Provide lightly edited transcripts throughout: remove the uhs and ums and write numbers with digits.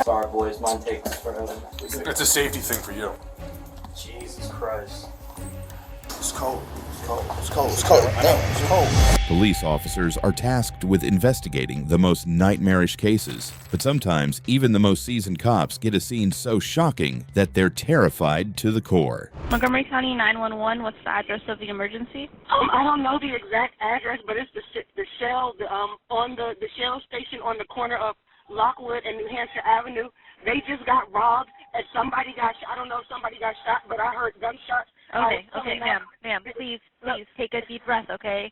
Sorry, boys. Mine takes forever. It's a safety thing for you. Jesus Christ. It's cold. It's cold. It's cold. It's cold. Police officers are tasked with investigating the most nightmarish cases, but sometimes even the most seasoned cops get a scene so shocking that they're terrified to the core. Montgomery County 911, what's the address of the emergency? I don't know the exact address, but it's the Shell, on the Shell station on the corner of Lockwood and New Hampshire Avenue. They just got robbed and somebody got shot. I don't know if somebody got shot, but I heard gunshots. Okay, ma'am, please take a deep breath, okay?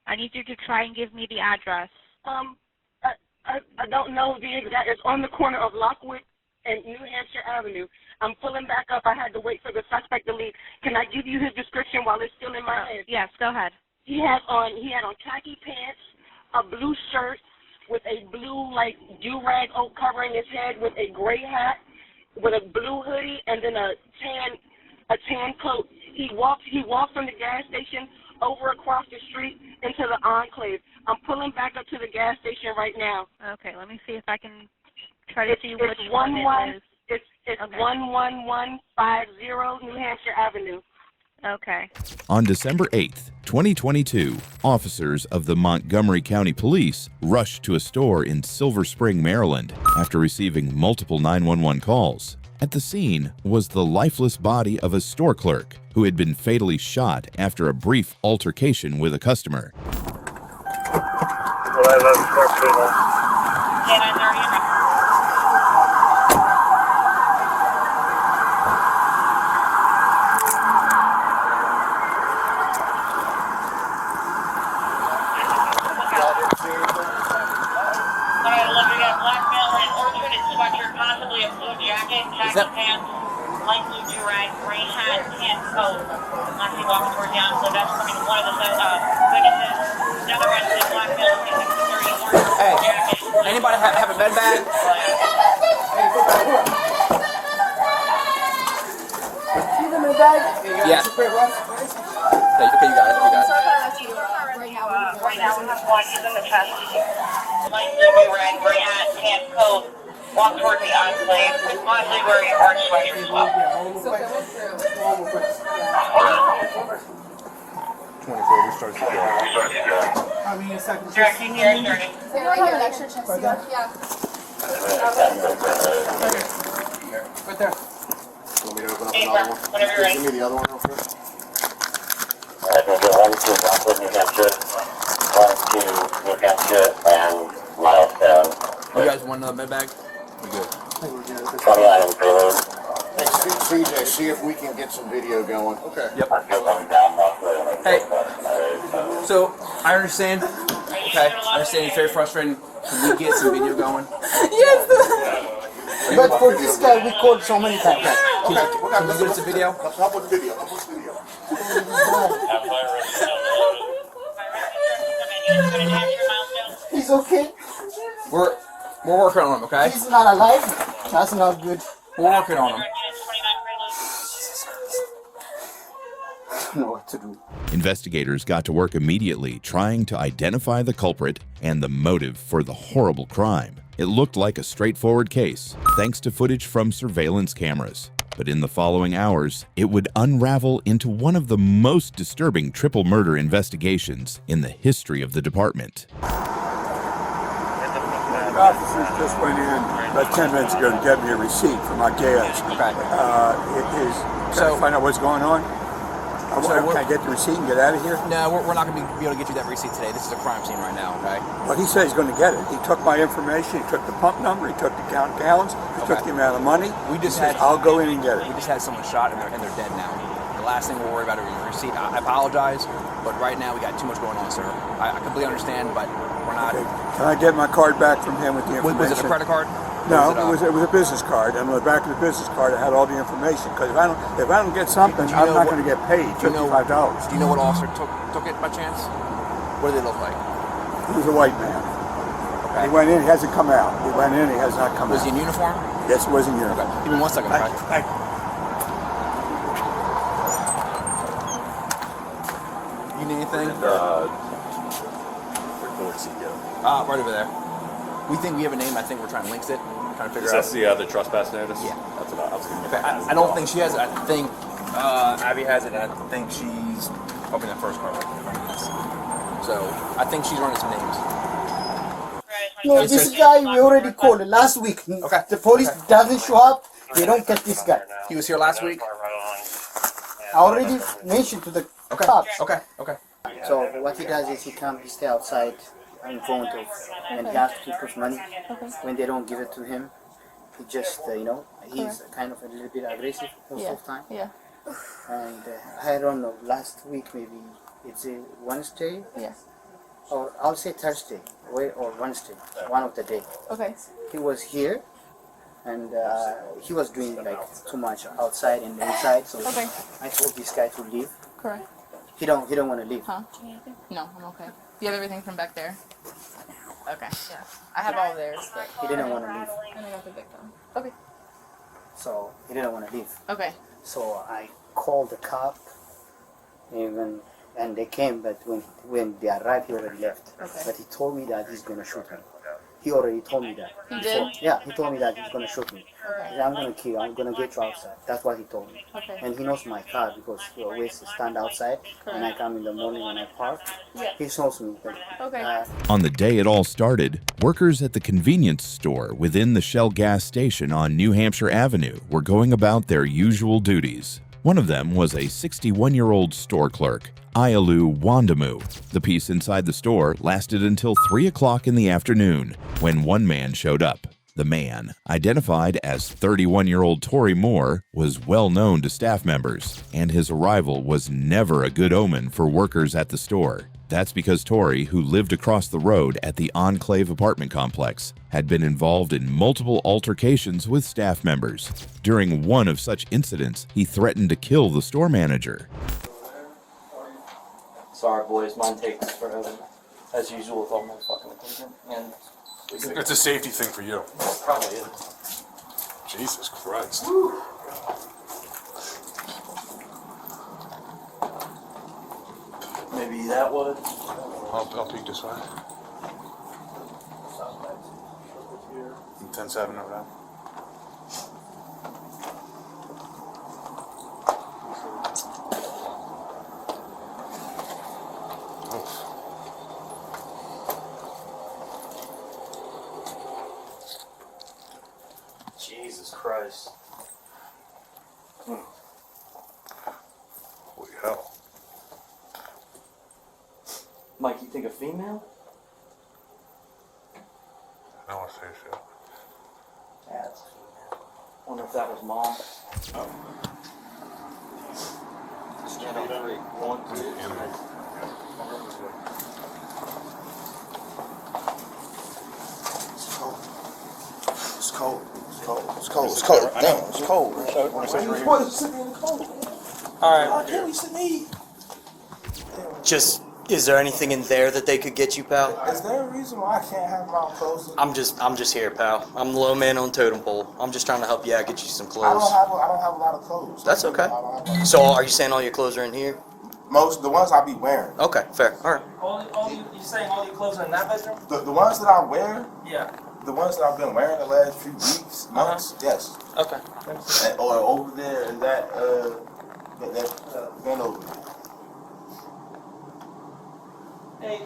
I need you to try and give me the address. I don't know the exact. It's on the corner of Lockwood and New Hampshire Avenue. I'm pulling back up. I had to wait for the suspect to leave. Can I give you his description while it's still in my head? Yes, go ahead. He had on khaki pants, a blue shirt with a blue do-rag covering his head, with a gray hat, with a blue hoodie, and then a tan coat. He walked from the gas station over across the street into the Enclave. I'm pulling back up to the gas station right now. Okay, let me see if I can try to see which one it is. It's 11150 New Hampshire Avenue. Okay. On December 8th, 2022, officers of the Montgomery County Police rushed to a store in Silver Spring, Maryland, after receiving multiple 911 calls. At the scene was the lifeless body of a store clerk who had been fatally shot after a brief altercation with a customer. Pants, light blue do-rag, gray hat, tan coat. As he walks toward the Enclave, that's coming to one of the witnesses. Another resident, black male, Torrey Moore. Hey, anybody have a bed bag? Yeah. Okay, you got it. Right now we have one. He's in the chest. Light blue do-rag, gray hat, tan coat. Walk toward the Enclave, honestly wearing an orange sweatshirt as well. 24, we start to go. Directing here, starting. Right here, extra chest. Yeah. Right there. You want me to open up another one? Whenever you're ready. Give me the other one real quick. I can get one to Rockwood, New Hampshire, one to New Hampshire, and Milestone. You guys want another bed bag? We good. 20 items payload. Hey, CJ, see if we can get some video going. Okay. Yep. I'm going down Rockwood. Hey, so I understand. Okay, I understand it's very frustrating. Can we get some video going? Yes. But for this guy, we called so many times. Can you get us a video? Let's help with video. Help with video. He's okay. We're working on him, okay? He's not alive. That's not good. We're working on him. I don't know what to do. Investigators got to work immediately trying to identify the culprit and the motive for the horrible crime. It looked like a straightforward case, thanks to footage from surveillance cameras. But in the following hours, it would unravel into one of the most disturbing triple murder investigations in the history of the department. Officers just went in about 10 minutes ago to get me a receipt for my gas. Okay. So find out what's going on. Can I get the receipt and get out of here? No, we're not going to be able to get you that receipt today. This is a crime scene right now, okay? Well, he said he's going to get it. He took my information. He took the pump number. He took the gallons. He took the amount of money. We just said, I'll go in and get it. We just had someone shot and they're dead now. The last thing we'll worry about is a receipt. I apologize, but right now we got too much going on, sir. I completely understand, but we're not. Okay. Can I get my card back from him with the information? Was it a credit card? No, it was a business card, and on the back of the business card, I had all the information. Because if I don't get something, I'm not going to get paid $55. Do you know what officer took it by chance? What do they look like? He was a white man. Okay. He went in. He hasn't come out. He went in. He has not come out. Was he in uniform? Yes, he was in uniform. Okay. Give me 1 second. Okay? You need anything? Where's the CEO? Right over there. We think we have a name. I think we're trying to link it. Trying to figure out. That's the troptrespass notice? Yeah. That's what I was going to Okay, I don't think she has it. I think Abby has it. And I think she's opening that first car. So I think she's running some names. No, this guy we already called last week. Okay. The police doesn't show up. They don't catch this guy. He was here last week. I already mentioned to the cops. Okay. So what he does is he stay outside in front of, and he asks people for money. When they don't give it to him, he just, he's kind of a little bit aggressive most of the time. Yeah. And I don't know, last week maybe, it's a Wednesday? Yeah. Or I'll say Thursday or Wednesday, one of the day. Okay. He was here, and he was doing like too much outside and inside. So Okay. I told this guy to leave. Correct. He don't want to leave. Huh? No, I'm okay. Do you have everything from back there? Okay. Yeah. I have all theirs, but He didn't want to leave. and I got the victim. Okay. So he didn't want to leave. Okay. So I called the cop, and they came, but when they arrived, he already left. Okay. But he told me that he's gonna shoot me. He already told me that. He did? Yeah, he told me that he's gonna shoot me. Okay. He said, I'm gonna kill you. I'm gonna get you outside. That's what he told me. Okay. And he knows my car because he always stand outside. When I come in the morning when I park, Yeah. he knows me. But, Okay. On the day it all started, workers at the convenience store within the Shell gas station on New Hampshire Avenue were going about their usual duties. One of them was a 61-year-old store clerk, Ayalew Wondimu. The peace inside the store lasted until 3 o'clock in the afternoon, when one man showed up. The man, identified as 31-year-old Torrey Moore, was well known to staff members, and his arrival was never a good omen for workers at the store. That's because Torrey, who lived across the road at the Enclave apartment complex, had been involved in multiple altercations with staff members. During one of such incidents, he threatened to kill the store manager. Sorry, boys. Mine takes forever. As usual with all my fucking equipment. And It's a safety thing for you. probably is. Jesus Christ. Maybe that would. I'll peek this way. 10-7 over there. Jesus Christ. Holy hell. Mike, you think a female? No, I say so. Yeah, it's a female. Wonder if that was mom. Stand on 3. 1, 2. It's cold. It's cold. It's cold. Damn, it's cold. Why you sitting in the cold? Alright. Why can't we sit and eat? Just, is there anything in there that they could get you, pal? Is there a reason why I can't have my clothes? I'm just here, pal. I'm the low man on totem pole. I'm just trying to help you out, get you some I clothes. don't have a lot of clothes. That's okay. I don't have So, are you saying all your clothes are in here? most the ones I be wearing. Okay, fair. Alright. You saying all your clothes are in that bedroom? The ones that I wear, Yeah. the ones that I've been wearing the last few weeks, months, yes. Okay. Or over there in that van over there. Hey, do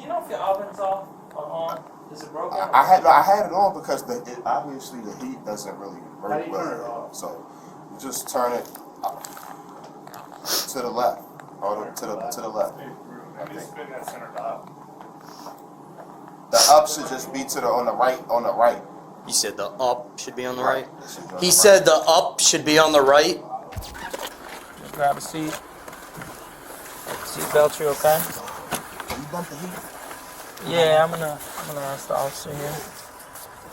you know if your oven's off or on? Is it broken? I had it on because obviously the heat doesn't really work well. So you just turn it to the left, or to the left. The up should just be on the right. You said the up should be on the right? Right. He said the up should be on the right? Just grab a seat. Seatbelt, you okay? You bump the heat. Yeah, I'm gonna ask the officer here.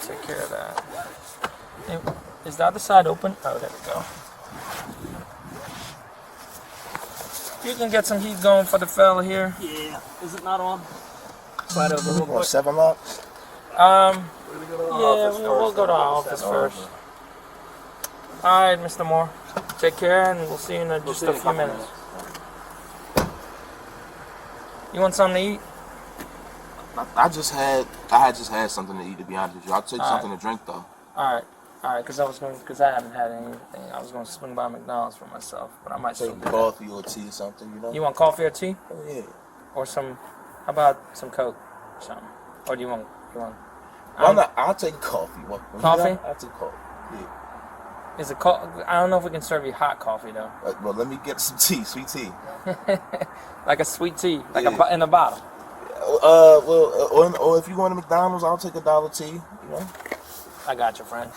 Take care of that. Hey, is the other side open? Oh, there we go. You can get some heat going for the fella here. Yeah. Is it not on? Slide over real quick. 7 up. Yeah, we'll go to our office first. Alright, Mr. Moore. Take care, and we'll see you in just a few minutes. You want something to eat? I had just had something to eat, to be honest with you. I'll take something to drink though. All right, because I haven't had anything. I was going to swing by McDonald's for myself, but I might still do coffee or tea or something, you know. You want coffee or tea? Oh yeah. Or some? How about some Coke or something? Or do you want? I'll take coffee. Coffee? I'll take coffee. Yeah. Is it I don't know if we can serve you hot coffee though. Well, let me get some tea, sweet tea. Like a sweet tea, like in a bottle. Or if you go to McDonald's, I'll take $1 tea. You know. I got you, friend.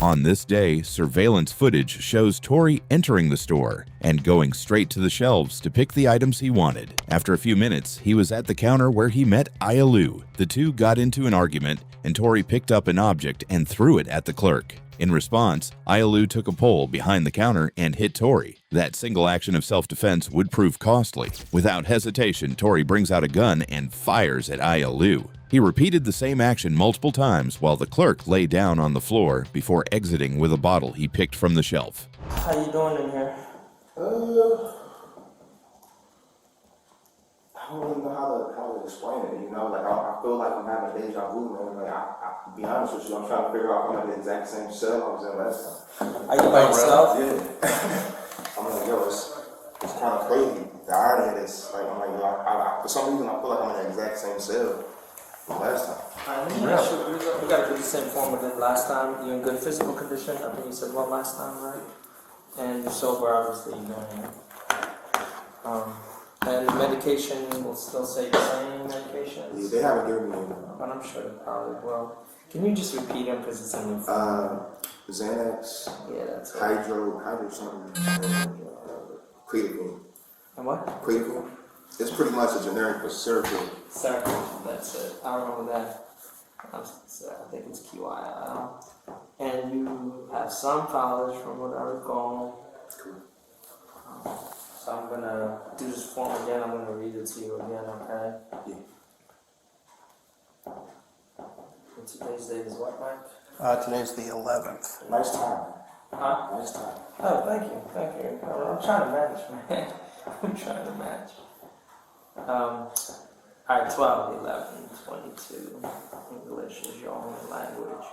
On this day, surveillance footage shows Torrey entering the store and going straight to the shelves to pick the items he wanted. After a few minutes, he was at the counter where he met Ayalew. The two got into an argument, and Torrey picked up an object and threw it at the clerk. In response, Ayalew took a pole behind the counter and hit Torrey. That single action of self-defense would prove costly. Without hesitation, Torrey brings out a gun and fires at Ayalew. He repeated the same action multiple times while the clerk lay down on the floor before exiting with a bottle he picked from the shelf. How you doing in here? I don't really know how to explain it, you know? Like, I feel like I'm having deja vu, man. Like, to be honest with you, I'm trying to figure out if I'm in the exact same cell I was in last time. Are you by yourself? Yeah. I'm like, yo, it's kind of crazy. The irony of this, like, I'm like, yo, for some reason, I feel like I'm in the exact same cell from last time. We got to do the same form as last time. You're in good physical condition. I think you said one last time, right? And you're sober, obviously, you know. And the medication will still say the same medication? Yeah, they haven't given me any. But I'm sure they probably will. Can you just repeat them because it's in your Xanax. Yeah, that's it. Hydro something. Creatine. And what? Creatine. It's pretty much a generic for Seroquel. Seroquel, that's it. I remember that. I think it's QI. And you have some college from what I recall. So I'm going to do this form again. I'm going to read it to you again, okay? Yeah. And today's date is what, Mike? Today's the 11th. Nice time. Huh? Nice time. Oh, thank you. I'm trying to match, man. I'm trying to match. Alright, 12, 11, 22. English is your only language.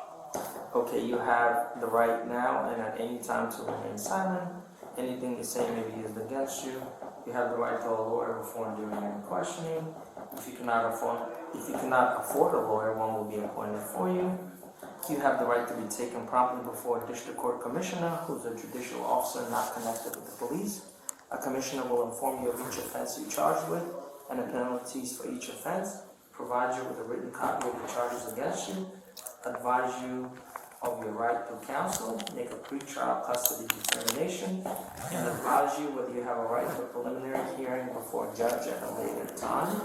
Okay, you have the right now and at any time to remain silent. Anything you say may be used against you. You have the right to a lawyer before and during any questioning. If you cannot afford a lawyer, one will be appointed for you. You have the right to be taken promptly before a district court commissioner, who is a judicial officer not connected with the police. A commissioner will inform you of each offense you're charged with and the penalties for each offense, provide you with a written copy of the charges against you, advise you of your right to counsel, make a pre-trial custody determination, and advise you whether you have a right to a preliminary hearing before a judge at a later time.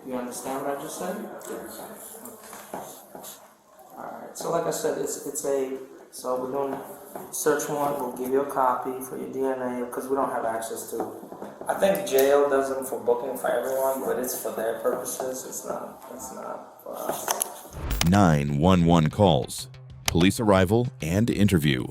You understand what I just said? Alright, so like I said, so we're doing search warrant, we'll give you a copy for your DNA, because we don't have access to, I think jail does them for booking for everyone, but it's for their purposes, it's not for us. 911 calls. Police arrival and interview.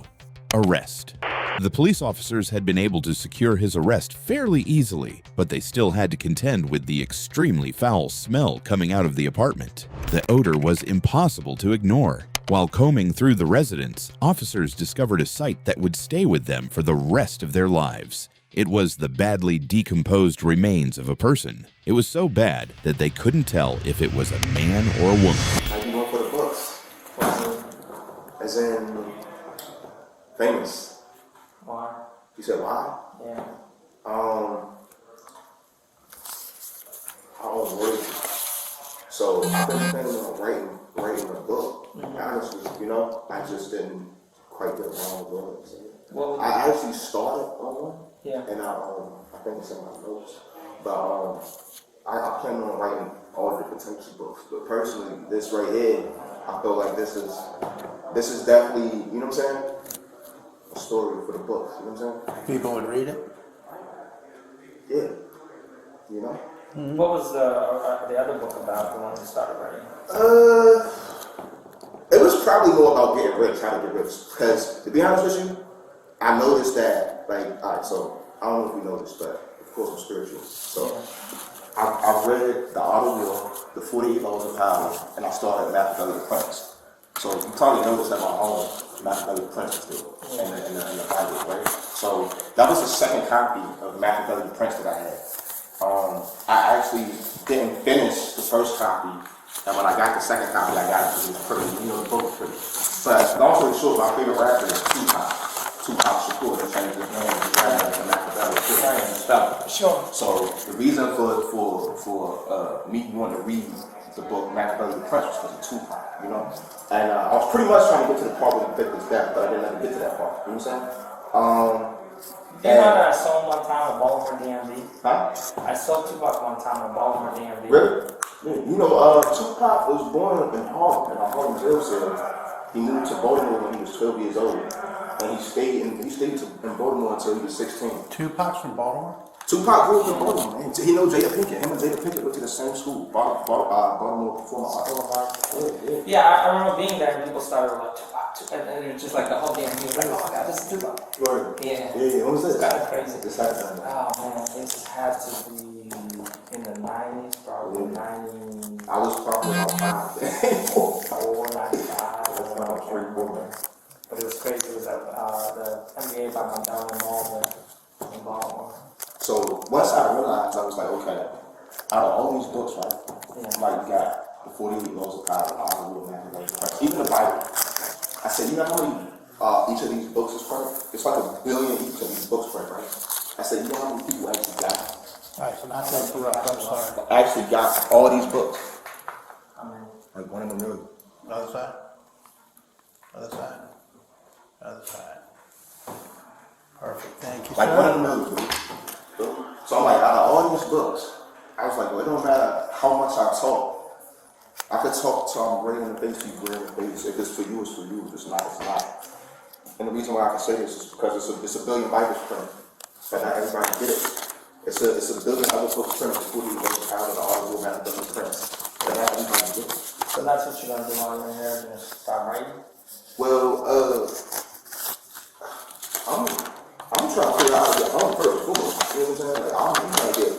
Arrest. The police officers had been able to secure his arrest fairly easily, but they still had to contend with the extremely foul smell coming out of the apartment. The odor was impossible to ignore. While combing through the residence, officers discovered a sight that would stay with them for the rest of their lives. It was the badly decomposed remains of a person. It was so bad that they couldn't tell if it was a man or a woman. How you going for the books? As in, famous. Why? You said why? Yeah. I was working. So I've been planning on writing a book. Honestly, you know, I just didn't quite get around with it. Well, I actually started on one. Yeah. And I think it's in my notes. But I plan on writing all different types of books. But personally, this right here, I feel like this is definitely, you know what I'm saying? A story for the books, you know what I'm saying? People would read it? Yeah. You know? What was the other book about, the one you started writing? It was probably more about getting rich, how to get rich. Because, to be honest with you, I noticed that, like, alright, so, I don't know if you know this, but of course I'm spiritual. So I've read the Outer Will, the 48 Laws of Power, and I started Machiavelli the Prince. So you probably noticed that my own Machiavelli the Prince is still in the Bible, right? So that was the second copy of Machiavelli the Prince that I had. I actually didn't finish the first copy, and when I got the second copy, I got it because it was pretty. You know, the book was pretty. But long story short, my favorite rapper is Tupac. Tupac Shakur, that changed his name to Machiavelli and spell. Sure. So the reason for me wanting to read the book Machiavelli the Prince was because of Tupac, you know. And I was pretty much trying to get to the part where he faked his death, but I didn't ever get to that part. You know what I'm saying? You know that I saw him one time at Baltimore DMV? Huh? I saw Tupac one time at Baltimore DMV. Really? Yeah. You know, Tupac was born in Harlem, in a Harlem jail cell. He moved to Baltimore when he was 12 years old, and he stayed in Baltimore until he was 16. Tupac's from Baltimore? Tupac grew up in Baltimore, man. He knows Jada Pinkett. Him and Jada Pinkett went to the same school, Baltimore Performing Arts. Yeah, I remember being there and people started like Tupac, and it was just like the whole damn thing was like, oh my god, this is Tupac. Right. Yeah. Yeah. When was this? It's kind of crazy. This happened. Oh man, this had to be in the 90s, probably 90s. I was probably about 5. 4, 95, or but it was crazy. It was at the NBA by Montgomery Mall in Baltimore. So once I realized, I was like, okay, out of all these books, right? Yeah. Like you got the 48 Laws of Power, the Ayalew Wondimu, even the Bible. I said, you know how many each of these books is from? It's like 1 billion each of these books from, right? I said, you know how many people actually got it? Alright, so not to interrupt, I'm sorry. Actually got all these books. Like 1 in a million. Other side? Other side? Other side. Perfect, thank you, Like sir. 1 in a million, dude. So I'm like, out of all these books, I was like, well, it don't matter how much I talk. I could talk till I'm gray in the face, you gray in the face. If it's for you, it's for you. If it's not, it's not. And the reason why I can say this is because it's a billion Bibles printed, but not everybody get it. It's a billion other books printed before you go out of the article about the prints, but not everybody get it. So that's what you're gonna do while you're here, and just start writing? Well, I'm trying to figure out how to get home first. You know what I'm saying? Like, I'm trying to get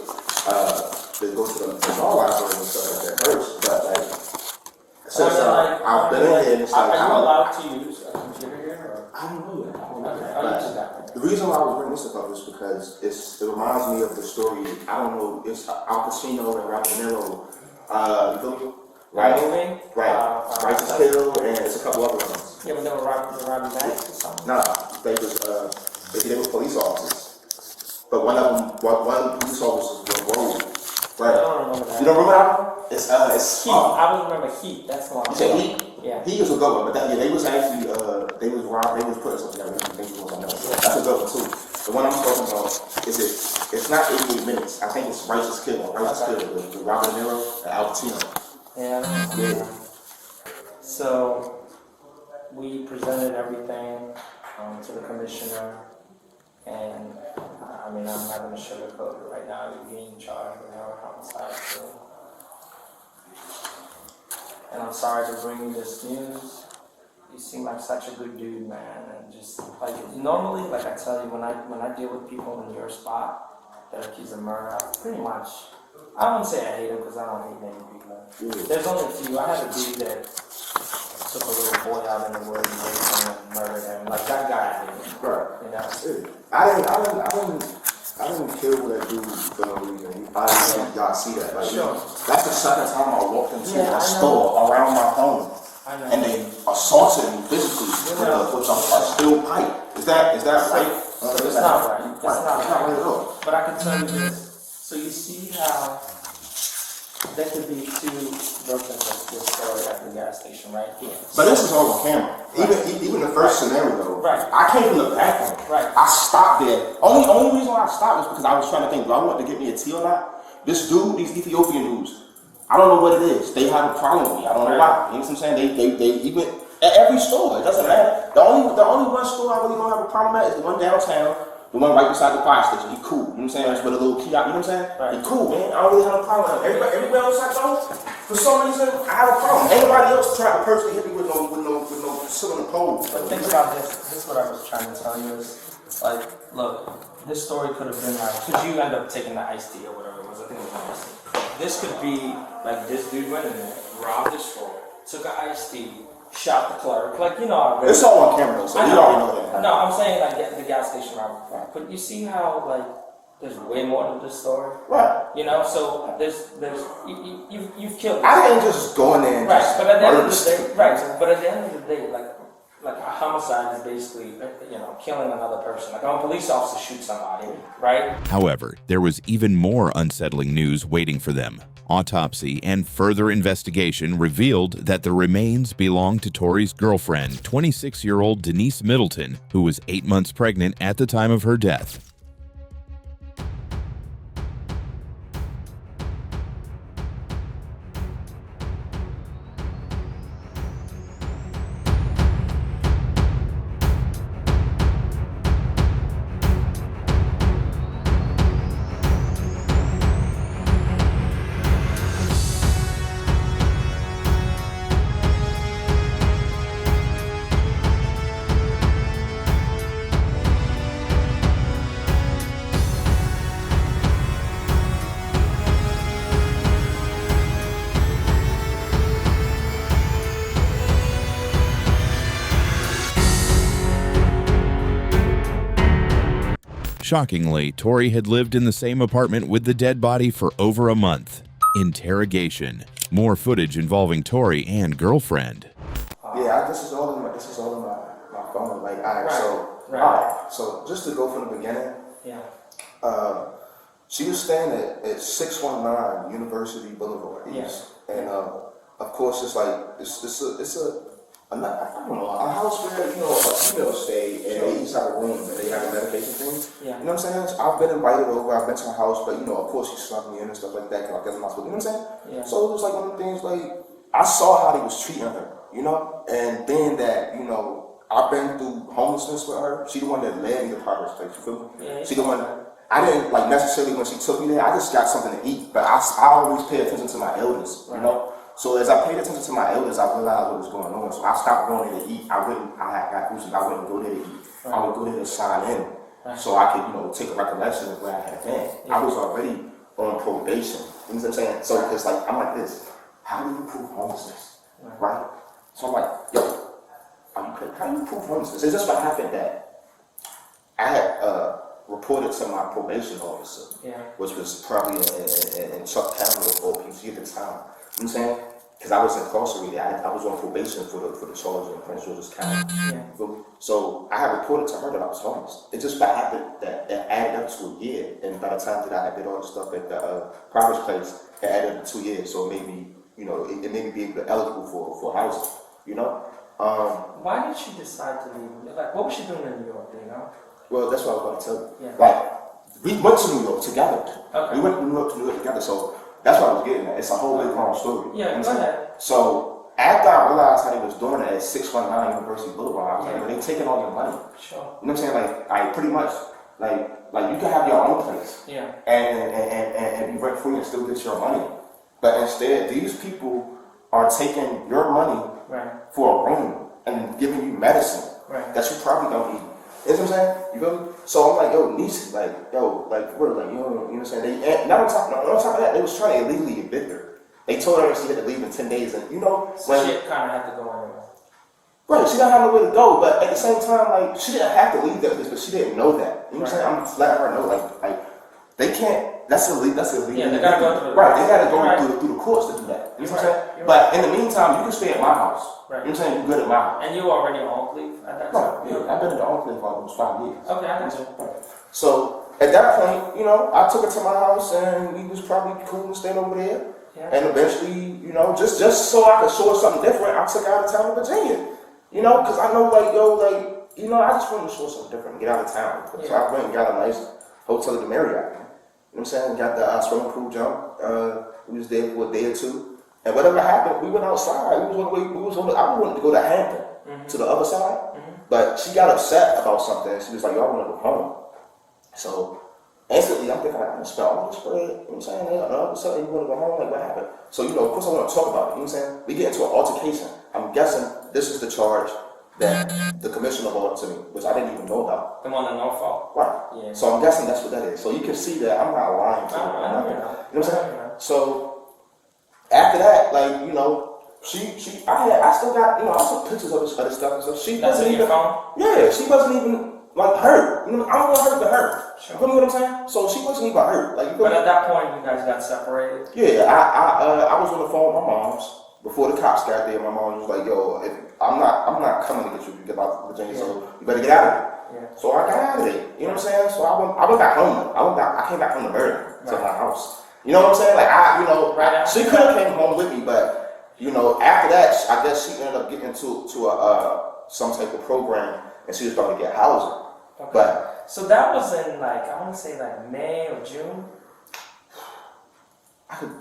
to go to the law library and stuff like that first, but like, since I've been in here and stuff. Are you allowed to use a computer here? Or? I don't know that. Okay. The reason why I was bringing this up is because it reminds me of the story. I don't know. It's Al Pacino and Robert De Niro. You feel me? Right. Righteous Kill, and it's a couple other ones. Yeah, but they were robbing banks or something. Nah, they were police officers. But one police officer was rogue. Right. I don't remember that. You don't remember that one? It's Heat. I would remember Heat. That's the one. You said Heat? Yeah. Heat was a good one, but they was actually they was putting something together. That's a good one too. The one I'm talking about it's not 88 minutes. I think it's Righteous Kill with Robert De Niro and Al Pacino. Yeah. So we presented everything to the commissioner, and I mean, I'm having to sugarcoat it right now. You're being charged with homicide. So. And I'm sorry to bring you this news. You seem like such a good dude, man, and just like normally, like I tell you, when I deal with people in your spot that are accused of murder, I pretty much. I wouldn't say I hate them because I don't hate many people. There's only a few. I had a dude that took a little boy out in the woods and raped him and murdered him. Like that guy, I hate him. Right. You know? I didn't kill that dude for no reason. I didn't think y'all see that. Like, that's the second time I walked into a store around my home, and they assaulted me physically with a steel pipe. Is that right? It's not right. It's not right at all. But I can tell you this. So you see how there could be 2 versions of this story at the gas station, right? Yeah. But this is all on camera. Even the first scenario, right? I came from the back room. Right. I stopped there. Only reason why I stopped was because I was trying to think, do I want to get me a tea or not? This dude, these Ethiopian dudes, I don't know what it is. They have a problem with me. I don't know why. You know what I'm saying? They even at every store. It doesn't matter. The only one store I really don't have a problem at is the one downtown. The one right beside the fire station, he cool. You know what I'm saying? That's with a little kiosk, you know what I'm saying? Right. He cool, man. I don't really have a problem. Everywhere else I go, for some reason, I have a problem. Anybody else try to personally hit me with no sitting on the pole. But think about this. This is what I was trying to tell you is, like, Look, this story could have been like, because you end up taking the iced tea or whatever it was. I think it was an iced tea. This could be like this dude went in there, robbed his store, took an iced tea, shot the clerk. Like, you know. It's all on camera, so you already know that. No, I'm saying like the gas station robbery. Right. But you see how like there's way more to this story. Right. You know, so there's you've killed. I didn't just go in there and right, just but at the end murder of the day, right. But at the end of the day, like a homicide is basically, you know, killing another person. Like when a police officer shoots somebody, right? However, there was even more unsettling news waiting for them. Autopsy and further investigation revealed that the remains belonged to Torrey's girlfriend, 26-year-old Denise Middleton, who was 8 months pregnant at the time of her death. Shockingly, Torrey had lived in the same apartment with the dead body for over a month. Interrogation. More footage involving Torrey and girlfriend. Yeah, this is all in my phone. Like, so just to go from the beginning. Yeah. She was staying at 619 University Boulevard East, and of course it's like it's a house where, you know, a female stay, and they each have a room and they have a medication thing. Yeah. You know what I'm saying? So I've been invited over, I've been to her house, but you know, of course she snuck me in and stuff like that, because I guess I'm not supposed to, you know what I'm saying? Yeah. So it was like one of the things, like, I saw how they was treating her, you know? And being that, you know, I've been through homelessness with her, she the one that led me to Progress Place, you feel me? Yeah. She the one, I didn't, like, necessarily when she took me there, I just got something to eat, but I always pay attention to my elders, you know? So as I paid attention to my elders, I realized what was going on. So I stopped going there to eat. I had got food, I wouldn't go there to eat. I would go there to sign in, so I could, you know, take a recollection of where I had been. I was already on probation. You know what I'm saying? So it's like, I'm like this, how do you prove homelessness, right? So I'm like, yo, how do you prove homelessness? It's just what happened that I had reported to my probation officer, which was probably in Chuck County or PC at the time. You know what I'm saying? Because I was incarcerated. I was on probation for the charge in Prince George's County. So I had reported to her that I was homeless. It just happened that it added up to a year. And by the time that I did all the stuff at the Progress Place, it added up to 2 years. So it made me, you know, it made me be eligible for housing, you know? Why did she decide to leave? Like, what was she doing in New York, do you know? Well, that's what I was going to tell you. Yeah. Like, we went to New York together. Okay. We went to New York together. So that's what I was getting at. It's a whole big long story. Yeah, go ahead. So after I realized how they was doing it at 619 University Boulevard, I was like, they taking all your money. Sure. You know what I'm saying? Like pretty much, like you can have your own place. Yeah. And be rent free and still get your money. But instead, these people are taking your money for a room and giving you medicine that you probably don't need. You know what I'm saying? You feel me? So I'm like, yo, niece, like, what, like, you know what I'm saying? Not on top of that, they was trying to illegally evict her. They told her she had to leave in 10 days, and you know, so she kind of had to go anywhere. Right, she didn't have nowhere to go, but at the same time, like, she didn't have to leave that place, but she didn't know that. You know what I'm saying? I'm just letting her know, like, they can't. That's illegal. Yeah, they gotta go through they gotta go through the courts to do that. You know what I'm saying? But in the meantime, you can stay at my house. Right. You know what I'm saying? You're good at my house. And you were already on Oakleaf at that time? Yeah, I've been in the Oakleaf for almost 5 years. Okay, I got you. So at that point, you know, I took her to my house, and we was probably cool and staying over there. Yeah. And eventually, you know, just so I could show her something different, I took her out of town to Virginia. You know, because I know, like, you know, I just wanted to show something different, get out of town. So I went and got a nice hotel at the Marriott. You know what I'm saying? Got the swimming pool jump. We was there for a day or two. And whatever happened, we went outside. I wanted to go to Hampton, to the other side. But she got upset about something. She was like, y'all want to go home. So instantly, I'm thinking, I'm going to spend all this bread. You know what I'm saying? All of a sudden, you want to go home? Like, what happened? So, you know, of course, I want to talk about it. You know what I'm saying? We get into an altercation. I'm guessing this is the charge that the commissioner brought up to me, which I didn't even know about. The one in Norfolk? Right. Yeah. So I'm guessing that's what that is. So you can see that I'm not lying to you. I know. You know what I'm saying? So after that, like, you know, I still got, you know, I took pictures of this other stuff and stuff. She wasn't even, yeah, she wasn't even like hurt. You know, I don't want her to hurt. Sure. You know what I'm saying? So she wasn't even hurt. Like, but at that point, you guys got separated. Yeah, I was on the phone with my mom's before the cops got there. My mom was like, "Yo, I'm not coming to get you if you get out of Virginia, so you better get out of here." Yeah. So I got out of there. You know what I'm saying? So I went back home. I came back from the murder to my house. You know what I'm saying? Like she could have came home with me, but you know, after that, I guess she ended up getting to some type of program, and she was going to get housing. Okay. But so that was in like, I want to say like May or June.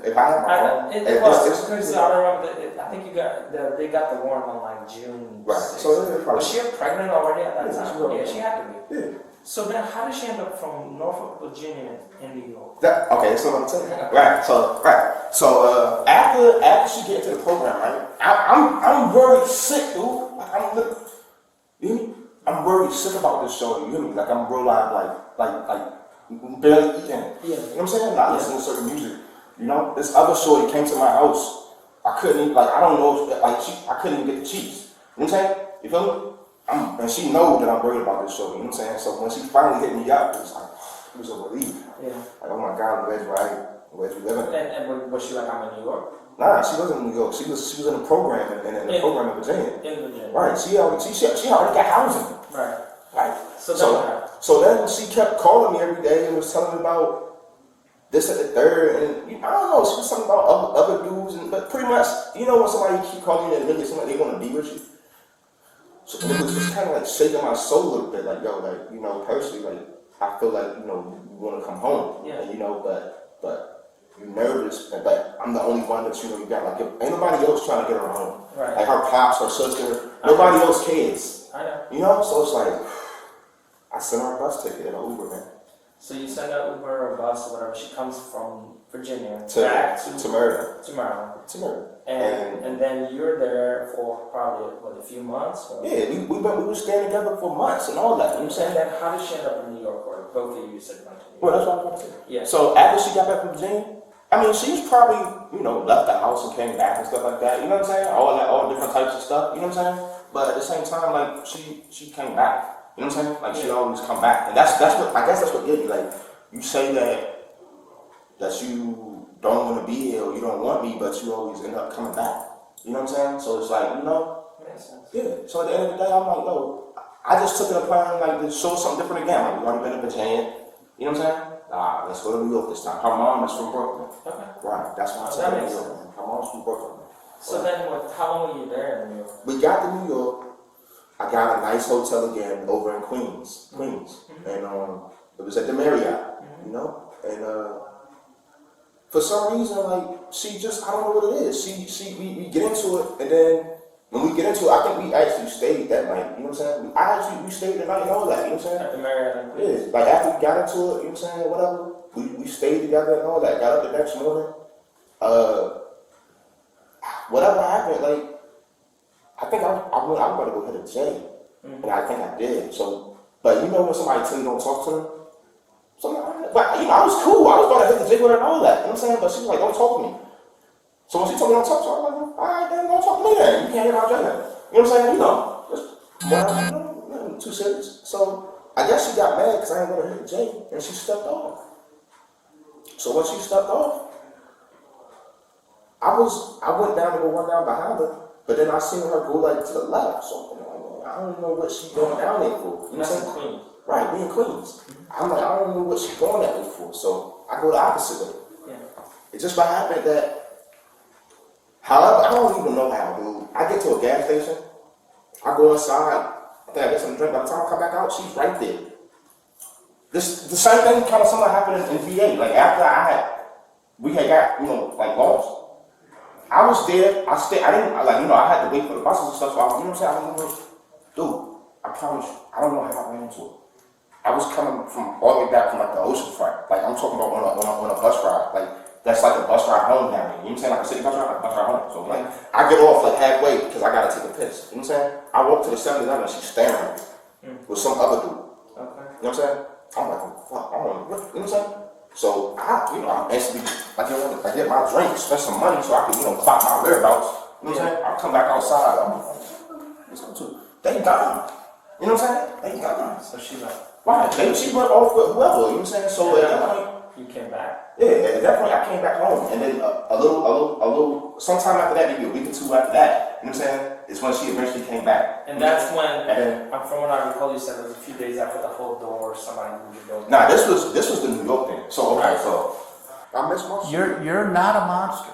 If I had my phone, it was because I remember. I think they got the warrant on like June. Right. 6th. So was she pregnant already at that time? Yeah, she had to be. Yeah. So then, how did she end up from Norfolk, Virginia, in New York? Okay, that's what I'm telling you. Right. So after she get into the program, right? I'm very sick, dude. Like, I'm very sick about this show. You hear me? Like I'm real like barely eating. Yeah. You know what I'm saying? Not listening to certain music. You know, this other shorty came to my house. I couldn't even, like, I don't know, I couldn't even get the cheese. You know what I'm saying? You feel me? And she knows that I'm worried about this show. You know what I'm saying? So when she finally hit me up, it was like, it was a relief. Yeah. Like, oh my God, where's we living? And was she like, I'm in New York? Nah, she wasn't in New York. She was in a program in the program in Virginia. In Virginia. Right. She already got housing. Right. Right. So then she kept calling me every day and was telling me about this and the third, and I don't know, she was talking about other dudes, but pretty much, you know, when somebody keep calling you and they somebody they want to be with you. So it was just kind of like shaking my soul a little bit, like, yo, like, you know, personally, like, I feel like, you know, you want to come home, and, you know, but you're nervous, but I'm the only one that, you know, you got, like, ain't nobody else trying to get her home. Right. Like her pops, her sister, nobody else cares. I know. You know, so it's like, I sent her a bus ticket and an Uber, man. So you send her Uber or bus or whatever. She comes from Virginia back to Maryland. To Maryland. To Maryland. And then you're there for probably a few months. Or? Yeah, we were staying together for months and all that. You know what I'm saying? And then how did she end up in New York? Or both of you said went to New York. Well, that's what I was going to say. Yeah. So after she got back from Virginia, I mean, she's probably, you know, left the house and came back and stuff like that. You know what I'm saying? All different types of stuff. You know what I'm saying? But at the same time, like she came back. You know what I'm saying? Like she always come back, and that's what I guess that's what did me. Like you say that you don't want to be here or you don't want me, but you always end up coming back. You know what I'm saying? So it's like, you know, yeah. So at the end of the day, I'm like, no, I just took it upon like to show something different again. Like we've already been in Virginia. You know what I'm saying? Let's go to New York this time. Her mom is from Brooklyn. Okay. Right. That's why I said New York. Her mom's from Brooklyn. So then, how long were you there in New York? We got to New York. I got a nice hotel again over in Queens, and it was at the Marriott, you know, and for some reason, like she just, I don't know what it is. We get into it, and then when we get into it, I think we actually stayed that night. You know what I'm saying? We stayed the night and all that. You know what I'm saying? At the Marriott. Yeah, like after we got into it, you know what I'm saying? Whatever, we stayed together and all that. Got up the next morning. Whatever happened, like. I think I was about to go hit a J, and I think I did. So, but you know when somebody tell you don't talk to them? So, but you know, I was cool. I was about to hit the J with her and all that. You know what I'm saying? But she was like, don't talk to me. So when she told me don't talk to her, I was like, all right, then don't talk to me then. You can't hit my J then. You know what I'm saying? You know, just too serious. So I guess she got mad because I didn't want to hit the J, and she stepped off. So when she stepped off, I went down to go run down behind her. But then I seen her go like to the left, so I don't know what she's going down there for. You know what I'm saying? Queens. Right, we in Queens. I'm like, I don't know what she's going that way for, so I go the opposite way. Yeah. It just by happened that, however, I don't even know how, dude. I get to a gas station, I go inside, I think I get some drink. By the time I come back out, she's right there. The same thing kind of something happened in VA. Like after we had got, you know, like lost. I was there, I didn't, like, you know, I had to wait for the buses and stuff, so I, you know what I'm saying? I don't know, dude, I promise you, I don't know how I ran into it. I was coming from all the way back from like the ocean front. Like I'm talking about on a bus ride. Like that's like a bus ride home down there. You know what I'm saying? Like a city bus ride, like a bus ride home. So like I get off like halfway because I gotta take a piss. You know what I'm saying? I walk to the 7-Eleven and she's staring at me with some other dude. Okay. You know what I'm saying? I'm like, oh, fuck, I'm on, you know what I'm saying? So I instantly, like, I get my drink, spend some money so I can, clock my whereabouts. You know what I'm saying? I come back outside. I'm like, what's up to? They gone. You know what I'm saying? They gone. So she left. Right. She went off with whoever. You know what I'm saying? So at that point, you came back. Yeah. At that point, I came back home, and then a little. Sometime after that, maybe a week or two after that. You know what I'm saying? Is when she eventually came back. And that's when, from what I recall, you said it was a few days after the whole door, somebody moved the door. Nah, this was the New York thing. So okay, so I miss my. You're not a monster,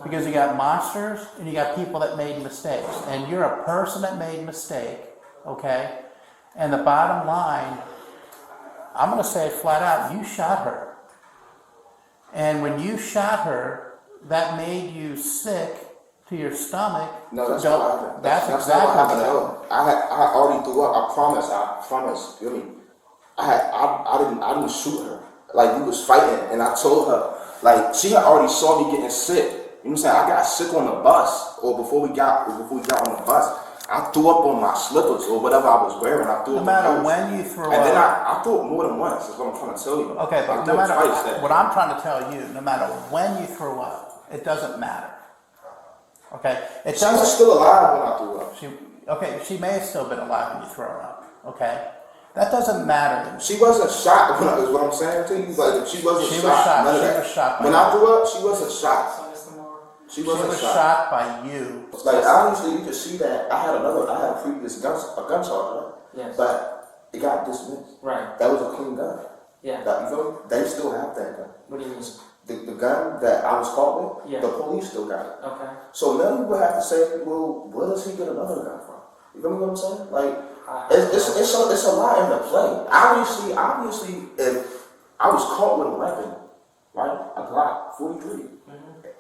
because you got monsters and you got people that made mistakes, and you're a person that made a mistake, okay? And the bottom line, I'm going to say it flat out: you shot her, and when you shot her, that made you sick to your stomach. No, that's not what happened. That's not exactly what happened at all. I already threw up. I promise. You know what I mean? I didn't shoot her. Like, we was fighting, and I told her, like, she had already saw me getting sick. You know what I'm saying? I got sick on the bus, or before we got on the bus. I threw up on my slippers or whatever I was wearing. I threw up. No matter when you threw up. And then I threw up more than once. That's what I'm trying to tell you. Okay, but no matter what I'm trying to tell you, no matter when you threw up, it doesn't matter. Okay, she was still alive when I threw up. She may have still been alive when you threw her up. Okay, that doesn't matter. She wasn't shot. Is what I'm saying to you. Like she wasn't shot. She was shot. When I threw up, she wasn't shot. She was shot by you. Like obviously, you can see that I had a previous gun charge, right? Yes. But it got dismissed. Right. That was a clean gun. Yeah. You feel me? They still have that gun. What do you mean? The gun that I was caught with, yeah. The police still got it. Okay. So now you would have to say, well, where does he get another gun from? You feel me what I'm saying? Like, it's a lot in the play. Obviously, if I was caught with a weapon, right, a Glock 43,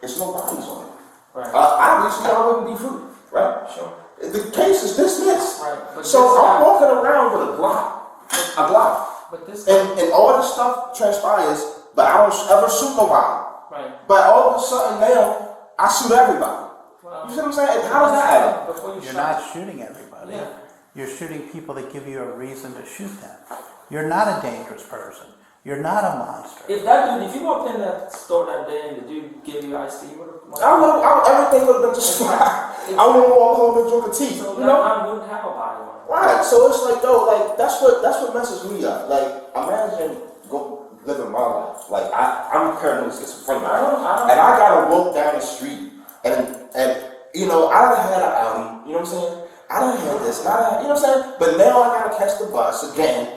it's no bodies on it. Right. Obviously, I wouldn't be free, right? Sure. The case is dismissed. Right. So I'm walking around with a Glock. But this and all this stuff transpires, but I don't ever shoot nobody. Right. But all of a sudden now, I shoot everybody. Well, you see what I'm saying? How does that happen? You're not shooting everybody. Yeah. You're shooting people that give you a reason to shoot them. You're not a dangerous person. You're not a monster. If you walked in that store that day and the dude gave you iced tea, everything would have been just fine. I wouldn't walk home and drink a tea. So you know? I wouldn't have a body on it. Right. So it's like, that's what messes me up. Like, imagine living my life. Like, I'm paranoid schizophrenic. And I gotta walk down the street and I done had an alley, you know what I'm saying? I done had this, you know what I'm saying? But now I gotta catch the bus again.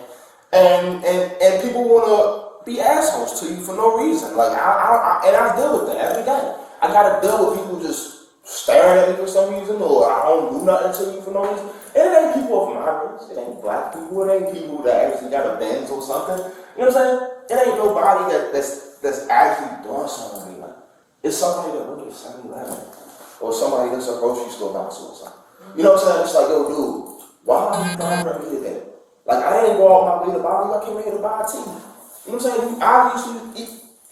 And people wanna be assholes to you for no reason. Like, I deal with that every day. I gotta deal with people just staring at me for some reason, or I don't do nothing to you for no reason. And it ain't people of my race. It ain't black people. It ain't people that actually got a Benz or something. You know what I'm saying? It ain't nobody that's actually doing something to me. Like, it's somebody that works at 7-Eleven, or somebody that's a grocery store bouncer or something. You know what I'm saying? It's like, yo, dude, why are you bothering me today? Like, I didn't go out my way to bother you. I came here to buy a tea. You know what I'm saying? You obviously,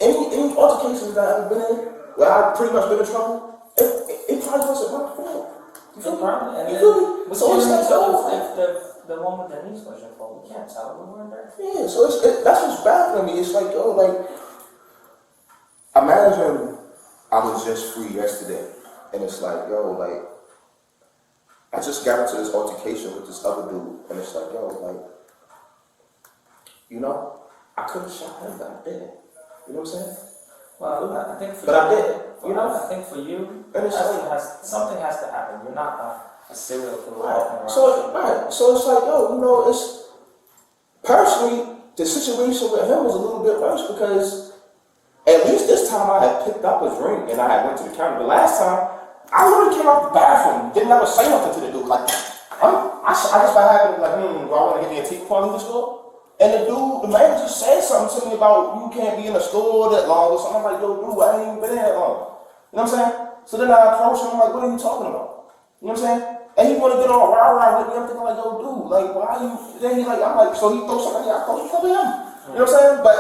any altercations that I've been in, where I've pretty much been in trouble, it probably wasn't my fault. You feel me? So it's like, the one with Denise was your fault. We can't tell. We weren't there. Yeah, so that's what's baffling me. It's like, yo, like, imagine I was just free yesterday, and it's like, yo, like, I just got into this altercation with this other dude, and it's like, yo, like, I could have shot him, but I didn't. You know what I'm saying? Well, I think but I didn't. I think for you, something has to happen. You're not a serial killer. Right. So it's like, yo, it's personally the situation with him was a little bit worse because at least this time I had picked up his ring and I had went to the counter. The last time I literally came out the bathroom, didn't ever say nothing to the dude. Like, I just by happened like, do I want to get me a tea before I leave the store? And the manager said something to me about you can't be in the store that long or something. I'm like, yo, dude, I ain't even been there that long. You know what I'm saying? So then I approached him, I'm like, what are you talking about? You know what I'm saying? And he wanna get all rah-rah with me. I'm thinking like, yo, dude, like, why you? Then he like, I'm like, so he throws somebody out, I thought he covered him. You know what I'm saying? But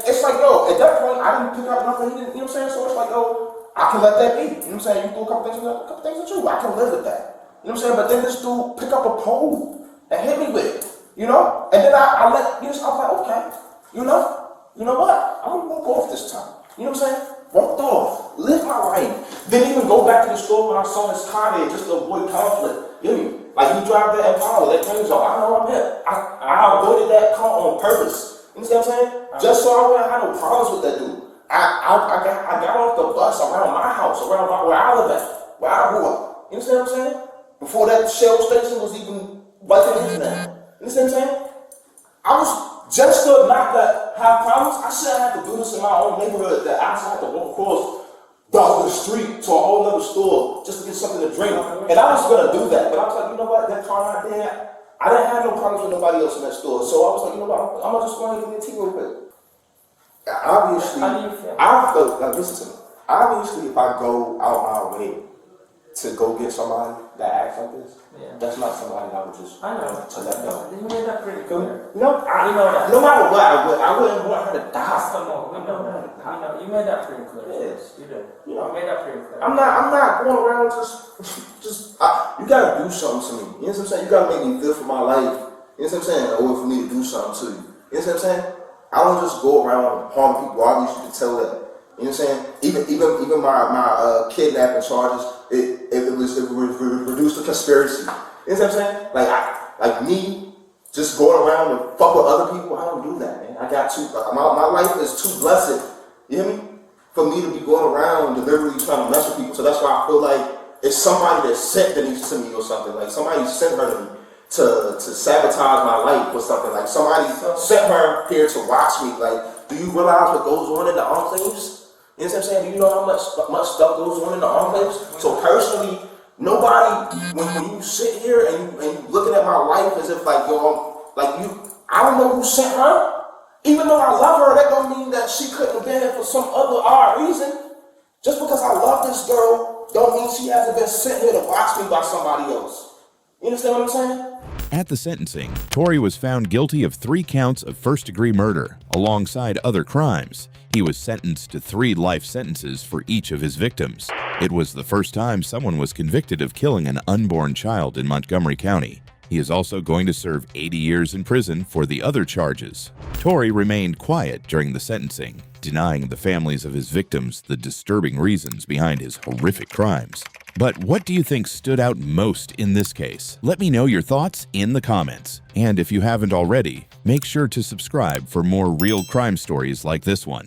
it's like, yo, at that point, I didn't pick up nothing. He didn't, you know what I'm saying? So it's like, yo, I can let that be. You know what I'm saying? You do a couple things with you. I can live with that. You know what I'm saying? But then this dude pick up a pole and hit me with it. You know? And then I let, you know, I was like, okay, you know what? I'm gonna walk off this time. You know what I'm saying? Walked off, live my life. Didn't even go back to the store when I saw his car there just to avoid conflict. You know me? Like he drive that Impala, that Range Rover. I know I'm him. I avoided that car on purpose. You know what I'm saying? Just so I wouldn't have no problems with that dude. I got off the bus around my house, around where I live at, where I grew up. You understand what I'm saying? Before that Shell station was even like the internet. You understand what I'm saying? I was just to not have problems. I should have had to do this in my own neighborhood. That I should have to walk across the street to a whole other store just to get something to drink. And I was gonna do that, but I was like, you know what? That car out there, I didn't have no problems with nobody else in that store. So I was like, you know what? I'm just going to get a tea real quick. Obviously, How do you feel? like, listen to me. Obviously, if I go out my way to go get somebody that acts like this, that's not somebody I would just to let go. You made that pretty clear. No, we know that. No matter what, I wouldn't want her to die. Come on, we know that. We know, you made that pretty clear. Yes. You did. You know, You made that pretty clear. I'm not going around you gotta do something to me. You know what I'm saying? You gotta make me feel for my life. You know what I'm saying? In order for me to do something to you. You know what I'm saying? I don't just go around harming people. Obviously, you can tell that. You know what I'm saying? Even my kidnapping charges, it was reduced to conspiracy. You know what I'm saying? Like me just going around and fuck with other people. I don't do that, man. I got my life is too blessed. You hear me? For me to be going around deliberately trying to mess with people. So that's why I feel like it's somebody that sent Denise to me or something. Like somebody sent her to me to sabotage my life or something. Like somebody sent her here to watch me. Like, do you realize what goes on in the enclaves? You know what I'm saying? Do you know how much stuff goes on in the enclaves? So personally, nobody, when you sit here and you looking at my life as if like, yo, I don't know who sent her. Even though I love her, that don't mean that she couldn't have been here for some other odd reason. Just because I love this girl, don't mean she hasn't been sent here to watch me by somebody else. You understand what I'm saying? At the sentencing, Torrey was found guilty of 3 counts of first-degree murder, alongside other crimes. He was sentenced to 3 life sentences for each of his victims. It was the first time someone was convicted of killing an unborn child in Montgomery County. He is also going to serve 80 years in prison for the other charges. Torrey remained quiet during the sentencing, denying the families of his victims the disturbing reasons behind his horrific crimes. But what do you think stood out most in this case? Let me know your thoughts in the comments. And if you haven't already, make sure to subscribe for more real crime stories like this one.